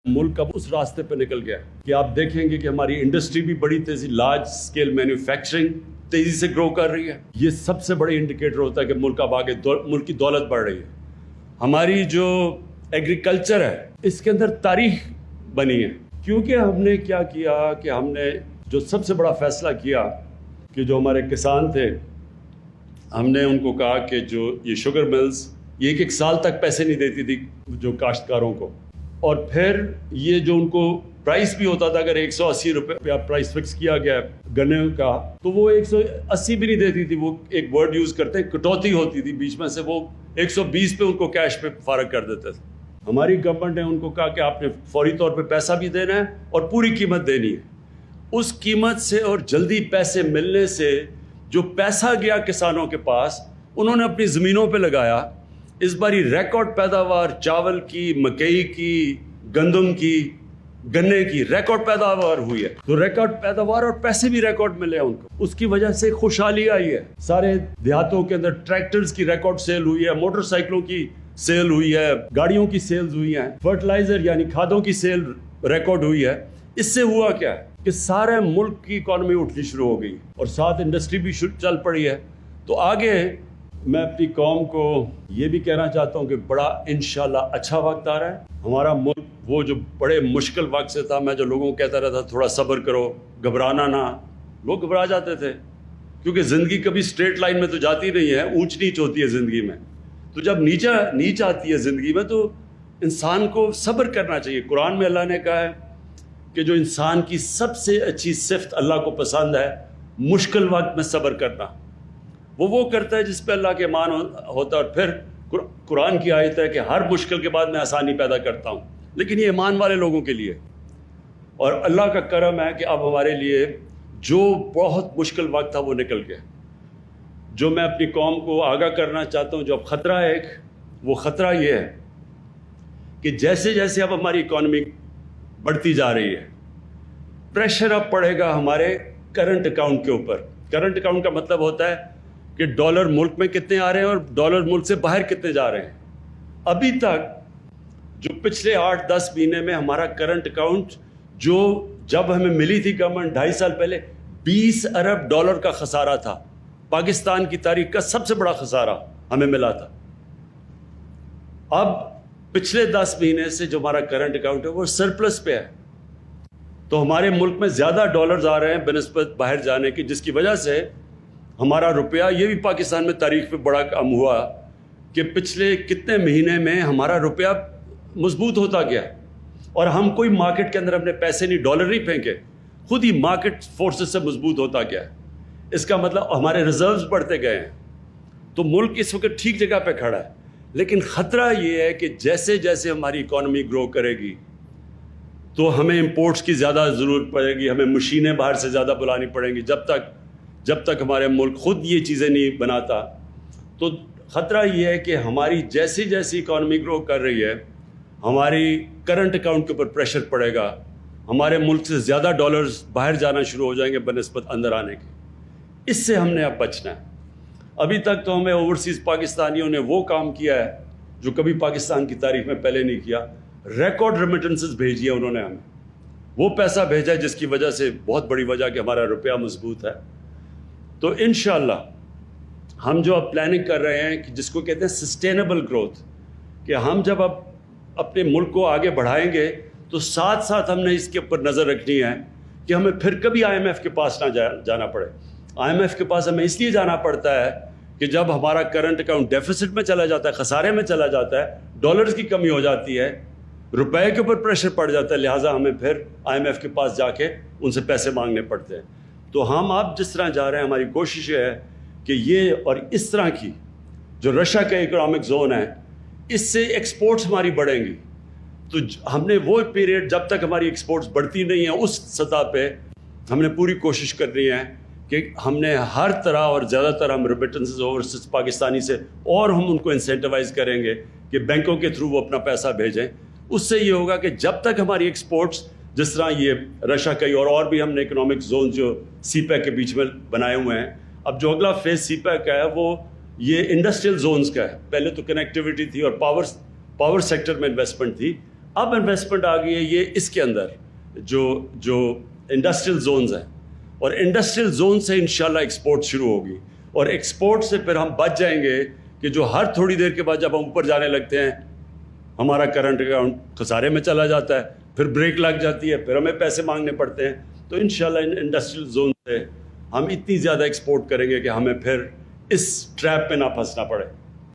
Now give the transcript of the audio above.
मुल्क अब उस रास्ते पर निकल गया कि आप देखेंगे कि हमारी इंडस्ट्री भी बड़ी तेजी, लार्ज स्केल मैन्युफैक्चरिंग तेजी से ग्रो कर रही है। ये सबसे बड़े इंडिकेटर होता है कि मुल्क अब आगे मुल्क की दौलत बढ़ रही है। हमारी जो एग्रीकल्चर है इसके अंदर तारीख बनी है, क्योंकि हमने क्या किया कि हमने जो सबसे बड़ा फैसला किया कि जो हमारे किसान थे, हमने उनको कहा कि जो ये शुगर मिल्स ये एक साल तक पैसे नहीं देती थी जो काश्तकारों को, और फिर ये जो उनको प्राइस भी होता था, अगर 180 रुपये प्राइस फिक्स किया गया गन्ने का, तो वो 180 भी नहीं देती थी। वो एक वर्ड यूज़ करते हैं, कटौती होती थी बीच में से, वो 120 पे उनको कैश पे फारग कर देते थे। हमारी गवर्नमेंट ने उनको कहा कि आपने फौरी तौर पे पैसा भी देना है और पूरी कीमत देनी है। उस कीमत से और जल्दी पैसे मिलने से जो पैसा गया किसानों के पास, उन्होंने अपनी ज़मीनों पे लगाया। इस बारी रिकॉर्ड पैदावार चावल की, मकई की, गंदम की, गन्ने की रिकॉर्ड पैदावार हुई है। तो रिकॉर्ड पैदावार और पैसे भी रिकॉर्ड मिले हैं उनको, उसकी वजह से खुशहाली आई है। सारे देहातों के अंदर ट्रैक्टर्स की रिकॉर्ड सेल हुई है, मोटरसाइकिलों की सेल हुई है, गाड़ियों की सेल्स हुई हैं, फर्टिलाइजर यानी खादों की सेल रिकॉर्ड हुई है। इससे हुआ क्या कि सारे मुल्क की इकॉनमी उठनी शुरू हो गई और साथ इंडस्ट्री भी चल पड़ी है। तो आगे मैं अपनी कौम को ये भी कहना चाहता हूँ कि बड़ा इंशाल्लाह अच्छा वक्त आ रहा है। हमारा मुल्क वो जो बड़े मुश्किल वक्त से था, मैं जो लोगों को कहता रहता थोड़ा सब्र करो, घबराना ना, लोग घबरा जाते थे, क्योंकि ज़िंदगी कभी स्ट्रेट लाइन में तो जाती नहीं है, ऊंच नीच होती है ज़िंदगी में। तो जब नीच आती है ज़िंदगी में तो इंसान को सब्र करना चाहिए। कुरान में अल्लाह ने कहा है कि जो इंसान की सबसे अच्छी सिफ्त अल्लाह को पसंद है, मुश्किल वक्त में सब्र करना, वो करता है जिस पे अल्लाह के मान होता है। और फिर कुरान की आयत है कि हर मुश्किल के बाद मैं आसानी पैदा करता हूँ, लेकिन ये ईमान वाले लोगों के लिए। और अल्लाह का करम है कि अब हमारे लिए जो बहुत मुश्किल वक्त था वो निकल गया। जो मैं अपनी कौम को आगाह करना चाहता हूँ, जो अब ख़तरा है एक, वो ख़तरा ये है कि जैसे जैसे अब हमारी इकॉनमी बढ़ती जा रही है, प्रेशर अब पड़ेगा हमारे करंट अकाउंट के ऊपर। करंट अकाउंट का मतलब होता है कि डॉलर मुल्क में कितने आ रहे हैं और डॉलर मुल्क से बाहर कितने जा रहे हैं। अभी तक जो पिछले 8-10 महीने में हमारा करंट अकाउंट, जो जब हमें मिली थी गवर्नमेंट 2.5 साल पहले, 20 अरब डॉलर का खसारा था। पाकिस्तान की तारीख का सबसे बड़ा खसारा हमें मिला था। अब पिछले 10 महीने से जो हमारा करंट अकाउंट है वो सरप्लस पे है। तो हमारे मुल्क में ज़्यादा डॉलर्स आ रहे हैं बनिस्बत बाहर जाने की, जिसकी वजह से हमारा रुपया, ये भी पाकिस्तान में तारीख पे बड़ा कम हुआ कि पिछले कितने महीने में हमारा रुपया मजबूत होता गया। और हम कोई मार्केट के अंदर अपने पैसे नहीं, डॉलर नहीं फेंके, खुद ही मार्केट फोर्सेस से मजबूत होता गया। इसका मतलब हमारे रिजर्व्स बढ़ते गए हैं। तो मुल्क इस वक्त ठीक जगह पे खड़ा है। लेकिन ख़तरा ये है कि जैसे जैसे हमारी इकॉनमी ग्रो करेगी तो हमें इंपोर्ट्स की ज़्यादा ज़रूरत पड़ेगी, हमें मशीनें बाहर से ज़्यादा बुलानी पड़ेंगी। जब तक हमारे मुल्क खुद ये चीज़ें नहीं बनाता, तो ख़तरा ये है कि हमारी जैसी जैसी इकॉनमी ग्रो कर रही है, हमारी करंट अकाउंट के ऊपर प्रेशर पड़ेगा, हमारे मुल्क से ज़्यादा डॉलर्स बाहर जाना शुरू हो जाएंगे बनिस्बत अंदर आने के। इससे हमने अब बचना है। अभी तक तो हमें ओवरसीज़ पाकिस्तानियों ने वो काम किया है जो कभी पाकिस्तान की तारीख में पहले नहीं किया। रिकॉर्ड रेमिटेंसेस भेजी है उन्होंने, हमें वो पैसा भेजा है जिसकी वजह से बहुत बड़ी वजह कि हमारा रुपया मजबूत है। तो इंशाल्लाह हम जो अब प्लानिंग कर रहे हैं कि जिसको कहते हैं सस्टेनेबल ग्रोथ, कि हम जब अब अपने मुल्क को आगे बढ़ाएंगे तो साथ साथ हमने इसके ऊपर नज़र रखनी है कि हमें फिर कभी IMF के पास ना जाना पड़े। IMF के पास हमें इसलिए जाना पड़ता है कि जब हमारा करंट अकाउंट डेफिसिट में चला जाता है, खसारे में चला जाता है, डॉलर्स की कमी हो जाती है, रुपए के ऊपर प्रेशर पड़ जाता है, लिहाजा हमें फिर IMF के पास जाके उनसे पैसे मांगने पड़ते हैं। तो हम अब जिस तरह जा रहे हैं, हमारी कोशिश है कि ये और इस तरह की जो रशिया का इकोनॉमिक जोन है, इससे एक्सपोर्ट्स हमारी बढ़ेंगी। तो हमने वो पीरियड, जब तक हमारी एक्सपोर्ट्स बढ़ती नहीं है, उस सतह पे हमने पूरी कोशिश करनी है कि हमने हर तरह और ज़्यादातर हम रेमिटेंसेस ओवरसीज़ पाकिस्तानी से, और हम उनको इंसेंटिवाइज़ करेंगे कि बैंकों के थ्रू वो अपना पैसा भेजें। उससे ये होगा कि जब तक हमारी एक्सपोर्ट्स, जिस तरह ये रशिया का और भी हमने इकोनॉमिक जोन जो CPEC के बीच में बनाए हुए हैं, अब जो अगला फेज CPEC का है वो ये इंडस्ट्रियल जोन्स का है। पहले तो कनेक्टिविटी थी और पावर सेक्टर में इन्वेस्टमेंट थी, اب انویسٹمنٹ آ گئی ہے یہ اس کے اندر جو انڈسٹریل زونز ہیں, اور انڈسٹریل زون سے انشاءاللہ ایکسپورٹ شروع ہوگی, اور ایکسپورٹ سے پھر ہم بچ جائیں گے کہ جو ہر تھوڑی دیر کے بعد جب ہم اوپر جانے لگتے ہیں ہمارا کرنٹ اکاؤنٹ خسارے میں چلا جاتا ہے, پھر بریک لگ جاتی ہے, پھر ہمیں پیسے مانگنے پڑتے ہیں. تو انشاءاللہ انڈسٹریل زون سے ہم اتنی زیادہ ایکسپورٹ کریں گے کہ ہمیں پھر اس ٹریپ پہ نہ پھنسنا پڑے.